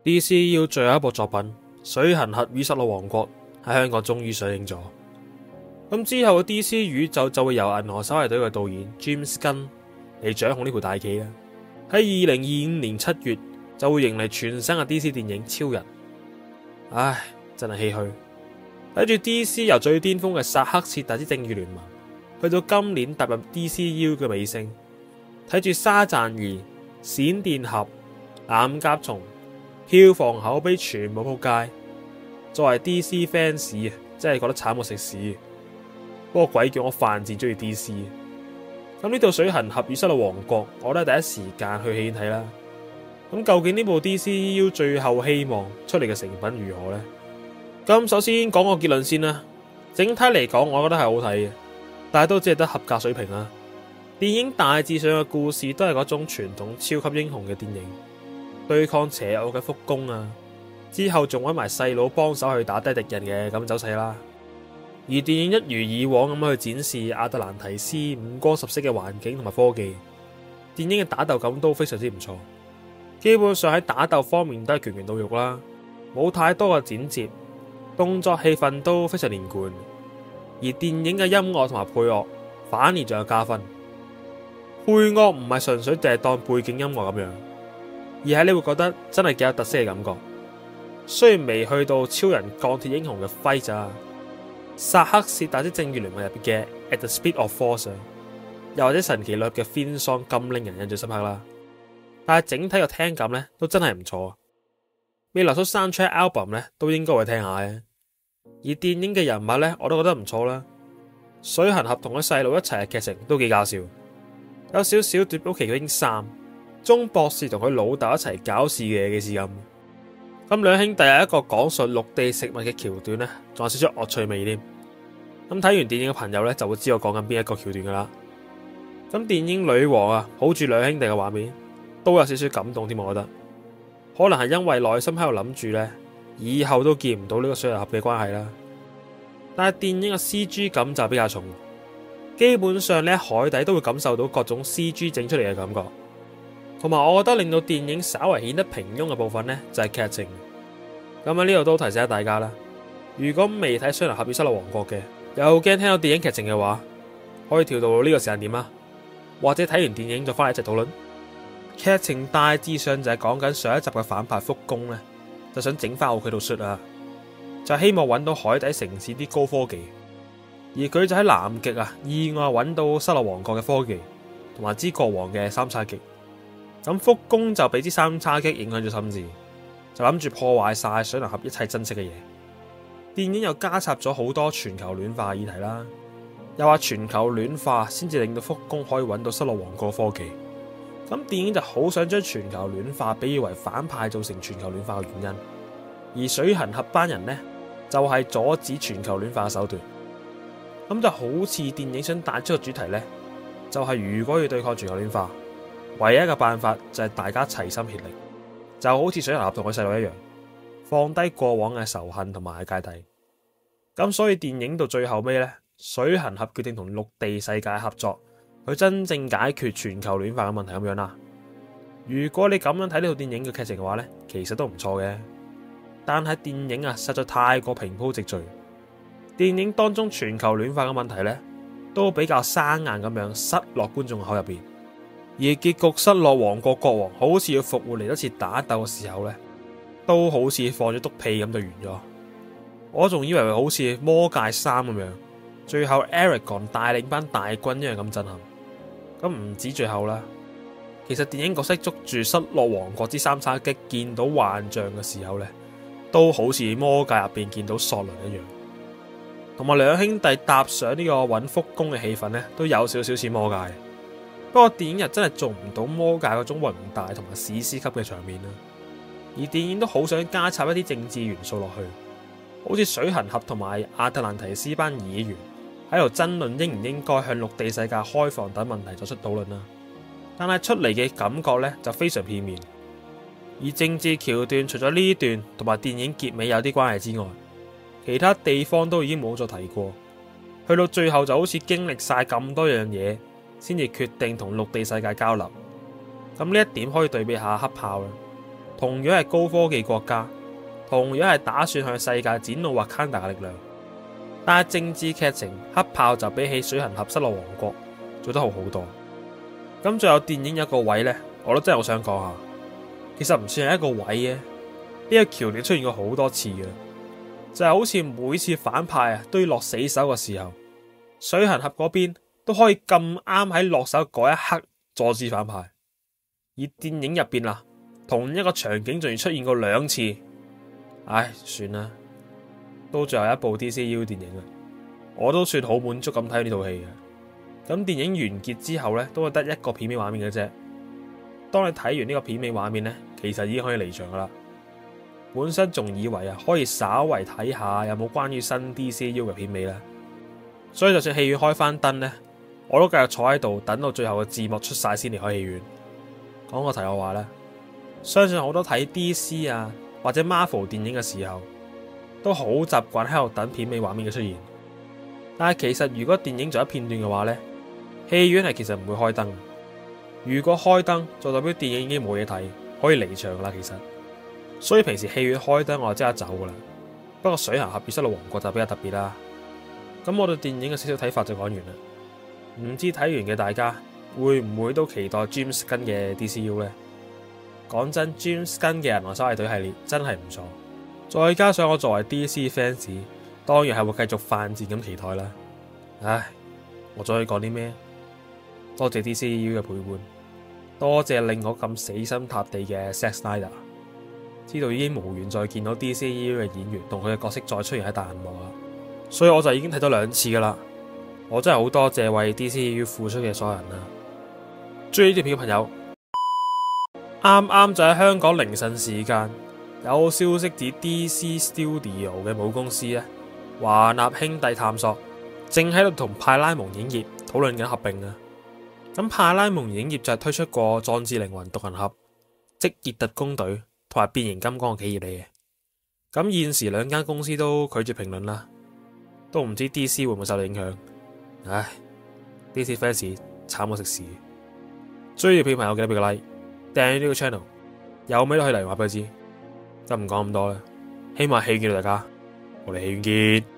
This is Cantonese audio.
DCU 最後一部作品《水行俠與失落王國》喺香港終於上映咗。咁之後嘅 DC 宇宙就會由銀河守衛隊嘅導演 James Gunn 嚟掌控呢部大棋啦。喺2025年7月就會迎嚟全新嘅 DC 電影《超人》。唉，真係唏噓。睇住 DC 由最巔峰嘅薩克切達之正義聯盟，去到今年踏入 DCU 嘅尾聲，睇住沙贊2、閃電俠、藍甲蟲票房口碑全部撲街。作為 DC fans 真係覺得慘過食屎。不過鬼叫我犯賤中意 DC。咁呢套《水行俠與失落王國》，我都係第一時間去戲院睇啦。咁究竟呢部 DCU 最後希望出嚟嘅成品如何呢？咁首先講個結論先啦。整體嚟講，我覺得係好睇嘅，但係都只係得合格水平啦。電影大致上嘅故事都係嗰種傳統超級英雄嘅電影，對抗邪惡嘅福宮啊，之後仲揾埋細佬幫手去打低敵人嘅咁走勢啦。而電影一如以往咁去展示亞特蘭提斯五光十色嘅環境同埋科技，電影嘅打鬥感都非常之唔錯。基本上喺打鬥方面都係拳拳到肉啦，冇太多嘅剪接，動作戲份都非常連貫。而電影嘅音樂同埋配樂反而仲有加分。配樂唔係純粹淨係當背景音樂咁樣，而係你會覺得真係幾有特色嘅感覺。雖然未去到超人鋼鐵英雄嘅 fight 咋，薩克切達之正義聯盟入邊嘅 At the Speed of Force， 又或者神奇女俠嘅 Theme Song 咁令人印象深刻啦。但係整體嘅聽感咧都真係唔錯。未來出 Soundtrack Album 咧都應該會聽下嘅。而電影嘅人物咧我都覺得唔錯啦。水行俠同佢細佬一齊嘅劇情都幾搞笑，有少少奪寶奇兵3，鐘博士同佢老豆一齊搞事嘅嘅試感。咁兩兄弟有一個講述陸地食物嘅橋段呢，仲有少少惡趣味添。咁睇完電影嘅朋友呢，就會知我講緊邊一個橋段噶啦。咁電影女王啊，抱住兩兄弟嘅畫面都有少少感動添，我覺得可能係因為內心喺度諗住呢，以後都見唔到呢個水行俠嘅關係啦。但係電影嘅 CG 感就比較重，基本上呢，海底都會感受到各種 CG 整出嚟嘅感覺。同埋我覺得令到電影稍為顯得平庸嘅部分呢，就係劇情。咁喺呢度都提醒下大家啦，如果未睇《水行俠與失落王國》嘅，又驚聽到電影劇情嘅話，可以調到呢個時間點啊，或者睇完電影再翻嚟一齊討論。劇情大致上就係講緊上一集嘅反派福宮呢，就想整翻好佢套 suit 啊，就希望揾到海底城市啲高科技，而佢就喺南極啊意外揾到失落王國嘅科技，同埋支國王嘅三叉戟。咁福宮就俾支三叉戟影響咗心智，就諗住破壞晒水行俠一切珍惜嘅嘢。電影又加插咗好多全球暖化議題啦，又話全球暖化先至令到福宮可以揾到失落王國科技。咁電影就好想將全球暖化比喻為反派造成全球暖化嘅原因，而水行俠班人呢，就係阻止全球暖化嘅手段。咁就好似電影想帶出嘅主題呢，就係如果要對抗全球暖化，唯一嘅辦法就係大家齊心協力，就好似水行俠同佢細佬一樣，放低過往嘅仇恨同埋芥蒂。咁所以電影到最後尾呢，水行俠決定同陸地世界合作，去真正解決全球暖化嘅問題咁樣啦。如果你咁樣睇呢套電影嘅劇情嘅話呢，其實都唔錯嘅。但係電影啊實在太過平鋪直敘，電影當中全球暖化嘅問題呢，都比較生硬咁樣塞落觀眾口入邊。而結局失落王國國王好似要復活嚟一次打鬥嘅時候呢，都好似放咗督屁咁就完咗。我仲以為會好似魔戒3咁樣，最後 Aragorn 帶領班大軍一樣咁震撼。咁唔止最後啦，其實電影角色捉住失落王國之三叉戟見到幻象嘅時候呢，都好似魔戒入邊見到索倫一樣。同埋兩兄弟搭上呢個揾福宮嘅氣氛呢，都有少少似魔戒。不過電影又真係做唔到魔界嗰種宏大同埋史詩級嘅場面啦，而電影都好想加插一啲政治元素落去，好似水行俠同埋亞特蘭提斯班議員喺度爭論應唔應該向陸地世界開放等問題作出討論啦，但係出嚟嘅感覺呢就非常片面。而政治橋段除咗呢段同埋電影結尾有啲關係之外，其他地方都已經冇再提過，去到最後就好似經歷晒咁多樣嘢，先至決定同陸地世界交流。咁呢一點可以對比下黑豹啦，同樣係高科技國家，同樣係打算向世界展露瓦坎達嘅力量，但係政治劇情黑豹就比起水行俠失落王國做得好好多。咁仲有電影有個位呢，我都真係好想講下，其實唔算係一個位嘅，呢個橋段出現過好多次嘅，就係好似每次反派都要落死手嘅時候，水行俠嗰邊都可以咁啱喺落手嗰一刻阻止反派。而電影入邊同一個場景仲要出現過2次，唉，算啦，到最後一部 DCU 電影啦，我都算好滿足咁睇呢套戲嘅。咁電影完結之後呢，都係得一個片尾畫面嘅啫。當你睇完呢個片尾畫面呢，其實已經可以離場噶啦。本身仲以為可以稍為睇下有冇關於新 DCU 嘅片尾呢，所以就算戲院開翻燈呢，我都繼續坐喺度等到最後嘅字幕出晒先離開戲院。講個題外話呢，相信好多睇 DC 或者 Marvel 電影嘅時候，都好習慣喺度等片尾畫面嘅出現。但係其實如果電影做一片段嘅話呢，戲院係其實唔會開燈。如果開燈就代表電影已經冇嘢睇，可以離場啦。其實，所以平時戲院開燈我就即刻走噶啦。不過水行俠與失落王國就比較特別啦。咁我對電影嘅少少睇法就講完啦。唔知睇完嘅大家會唔會都期待 James Gunn 嘅 DCU 呢？講真，James Gunn 嘅銀河守衛隊系列真係唔錯，再加上我作為 DC fans，當然係會繼續犯賤咁期待啦。唉，我再可以講啲咩？多謝 DCU 嘅陪伴，多謝令我咁死心塌地嘅 Zack Snyder， 知道已經無緣再見到 DCU 嘅演員同佢嘅角色再出現喺大銀幕啦，所以我就已經睇咗2次噶啦。我真係好多謝為 DCU 付出嘅所有人啦。追呢條片嘅朋友，啱啱就喺香港凌晨時間有消息指 DC Studio 嘅母公司華納兄弟探索正喺度同派拉蒙影業討論緊合併啊。咁派拉蒙影業就係推出過壯志凌雲、獨行俠、職業特工隊同埋變形金剛嘅企業嚟嘅。咁現時2間公司都拒絕評論啦，都唔知 DC 會唔會受到影響。唉， DC fans 慘過食屎。追呢條片朋友記得俾個 like， 訂閱呢個 channel， 有咩都可以嚟話俾佢知。咁唔講咁多啦，希望戲院見到大家，我哋戲院見。